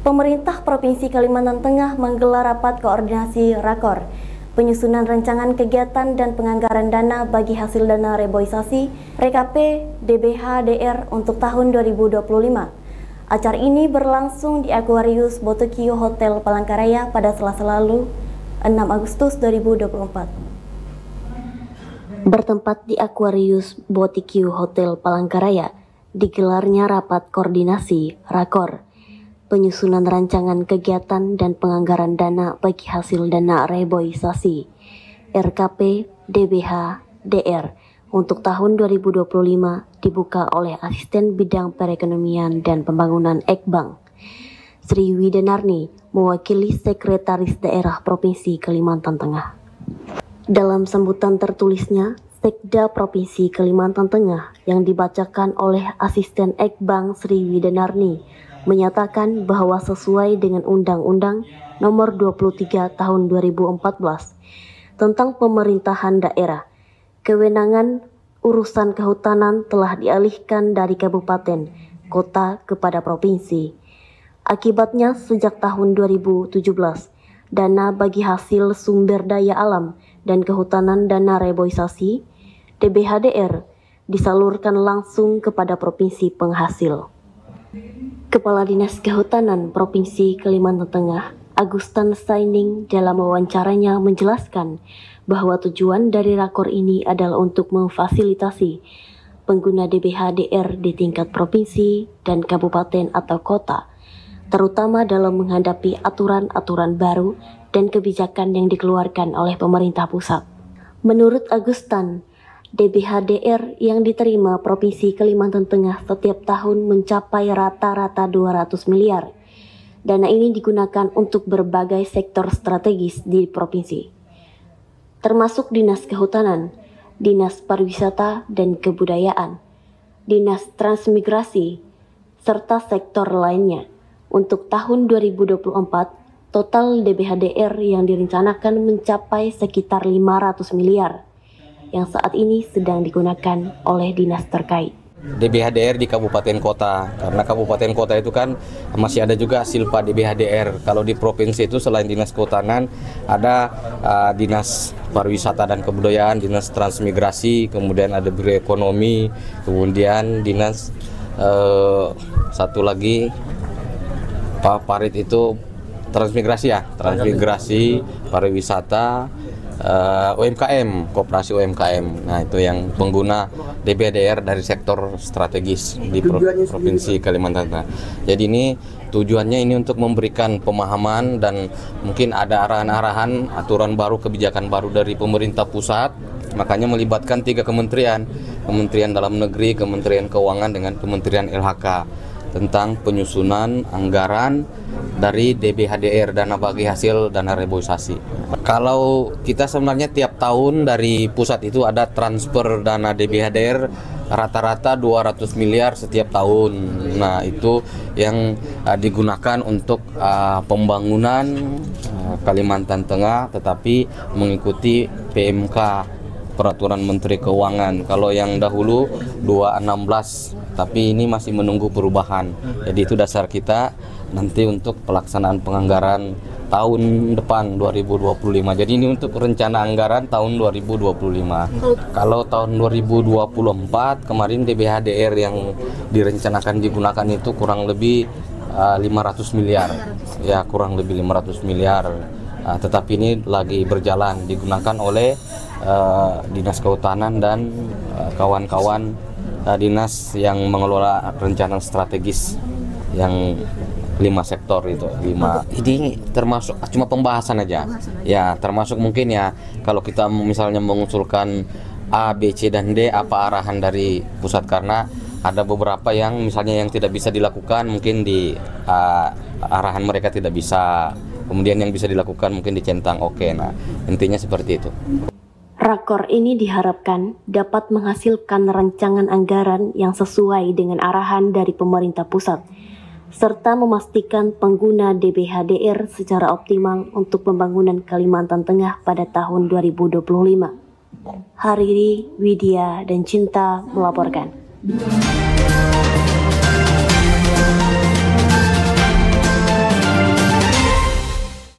Pemerintah Provinsi Kalimantan Tengah menggelar rapat koordinasi rakor, penyusunan rancangan kegiatan dan penganggaran dana bagi hasil dana reboisasi RKP DBHDR untuk tahun 2025. Acara ini berlangsung di Aquarius Botikyu Hotel Palangkaraya pada Selasa lalu, 6 Agustus 2024. Bertempat di Aquarius Botikyu Hotel Palangkaraya, digelarnya rapat koordinasi rakor, penyusunan rancangan kegiatan dan penganggaran dana bagi hasil dana reboisasi RKP DBHDR untuk tahun 2025 dibuka oleh Asisten Bidang Perekonomian dan Pembangunan Ekbank, Sri Widenarni, mewakili Sekretaris Daerah Provinsi Kalimantan Tengah. Dalam sambutan tertulisnya, Sekda Provinsi Kalimantan Tengah yang dibacakan oleh Asisten Ekbank Sri Widenarni menyatakan bahwa sesuai dengan Undang-Undang Nomor 23 Tahun 2014 tentang pemerintahan daerah, kewenangan urusan kehutanan telah dialihkan dari kabupaten, kota kepada provinsi. Akibatnya sejak tahun 2017, dana bagi hasil sumber daya alam dan kehutanan dana reboisasi DBHDR disalurkan langsung kepada provinsi penghasil. Kepala Dinas Kehutanan Provinsi Kalimantan Tengah, Agustan Saining, dalam wawancaranya menjelaskan bahwa tujuan dari rakor ini adalah untuk memfasilitasi pengguna DBHDR di tingkat provinsi dan kabupaten atau kota, terutama dalam menghadapi aturan-aturan baru dan kebijakan yang dikeluarkan oleh pemerintah pusat. Menurut Agustan, DBHDR yang diterima Provinsi Kalimantan Tengah setiap tahun mencapai rata-rata 200 miliar. Dana ini digunakan untuk berbagai sektor strategis di provinsi, termasuk Dinas Kehutanan, Dinas Pariwisata dan Kebudayaan, Dinas Transmigrasi, serta sektor lainnya. Untuk tahun 2024, total DBHDR yang direncanakan mencapai sekitar 500 miliar. Yang saat ini sedang digunakan oleh dinas terkait. DBHDR di kabupaten kota, karena kabupaten kota itu kan masih ada juga silpa DBHDR. Kalau di provinsi itu selain dinas kehutanan ada dinas pariwisata dan kebudayaan, dinas transmigrasi, kemudian ada biro ekonomi, kemudian dinas satu lagi Pak Parit itu transmigrasi ya, transmigrasi, pariwisata, UMKM, koperasi UMKM. Nah, itu yang pengguna DBHDR dari sektor strategis di Provinsi Kalimantan Tengah. Jadi ini tujuannya ini untuk memberikan pemahaman dan mungkin ada arahan-arahan, aturan baru, kebijakan baru dari pemerintah pusat. Makanya melibatkan 3 kementerian, Kementerian Dalam Negeri, Kementerian Keuangan dengan Kementerian LHK tentang penyusunan anggaran dari DBHDR, dana bagi hasil dana reboisasi. Kalau kita sebenarnya tiap tahun dari pusat itu ada transfer dana DBHDR rata-rata 200 miliar setiap tahun. Nah, itu yang digunakan untuk pembangunan Kalimantan Tengah, tetapi mengikuti PMK, Peraturan Menteri Keuangan. Kalau yang dahulu 216, tapi ini masih menunggu perubahan. Jadi itu dasar kita nanti untuk pelaksanaan penganggaran tahun depan 2025. Jadi ini untuk rencana anggaran tahun 2025. Kalau tahun 2024 kemarin DBHDR yang direncanakan digunakan itu kurang lebih 500 miliar. Ya, kurang lebih 500 miliar. Tetapi ini lagi berjalan, digunakan oleh Dinas Kehutanan dan kawan-kawan dinas yang mengelola rencana strategis yang 5 sektor itu, 5. Ini termasuk cuma pembahasan aja. Ya, termasuk mungkin ya kalau kita misalnya mengusulkan A, B, C dan D, apa arahan dari pusat, karena ada beberapa yang misalnya yang tidak bisa dilakukan mungkin di arahan mereka tidak bisa. Kemudian yang bisa dilakukan mungkin dicentang oke. Nah, intinya seperti itu. Rakor ini diharapkan dapat menghasilkan rancangan anggaran yang sesuai dengan arahan dari pemerintah pusat, serta memastikan pengguna DBHDR secara optimal untuk pembangunan Kalimantan Tengah pada tahun 2025. Hariri, Widya, dan Cinta melaporkan.